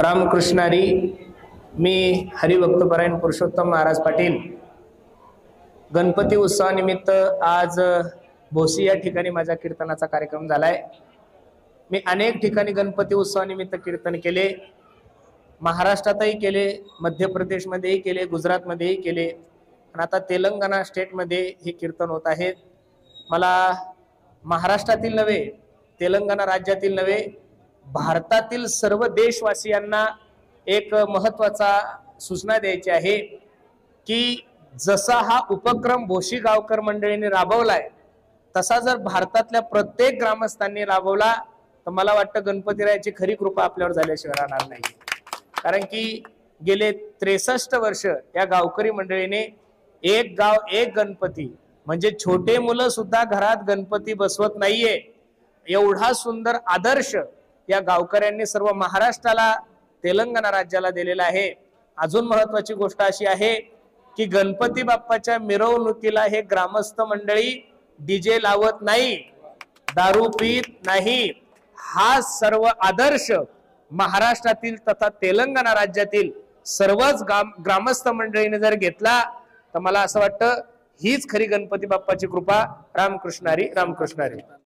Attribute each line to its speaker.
Speaker 1: रामकृष्णारी। मी हरिभक्तपरायण पुरुषोत्तम महाराज पाटील गणपती उत्सवानिमित्त आज भोसी या ठिकाणी माझ्या कीर्तनाचा कार्यक्रम झालाय। मी अनेक ठिकाणी गणपती उत्सवानिमित्त कीर्तन केले, महाराष्ट्रातही केले, मध्य प्रदेशमध्येही केले, गुजरातमध्येही केले, आणि आता तेलंगणा स्टेटमध्ये हे कीर्तन होत आहे। मला महाराष्ट्रातील नव्हे, तेलंगणा राज्यातील नव्हे, भारतातील सर्व देशवासियांना एक महत्त्वाचा सूचना द्यायची आहे की जसा हा उपक्रम भोशी गावकर मंडळीने राबवलाय तसा जर भारतातल्या प्रत्येक ग्रामस्थांनी राबवला तर मला वाटतं गणपतीरायाची खरी कृपा आपल्यावर झाल्याशिवाय राहणार नाही। कारण की गेले 63 वर्ष या गावकरी मंडळीने एक गाव एक गणपती, म्हणजे छोटे मुलं सुद्धा घरात गणपती बसवत नाहीये एवढा सुंदर आदर्श या गावकऱ्यांनी सर्व महाराष्ट्राला, तेलंगणा राज्याला दिलेला आहे। अजून महत्त्वाची गोष्ट अशी आहे की गणपती बाप्पाच्या मिरवणुकीला हे ग्रामस्थ मंडळी डीजे लावत नाही, दारू पीत नाही। हा सर्व आदर्श महाराष्ट्रातील तथा तेलंगणा राज्यातील सर्वच ग्रामस्थ मंडळीने जर घेतला तर मला असं वाटतं हीच खरी गणपती बाप्पाची कृपा। रामकृष्णारी, रामकृष्णारी।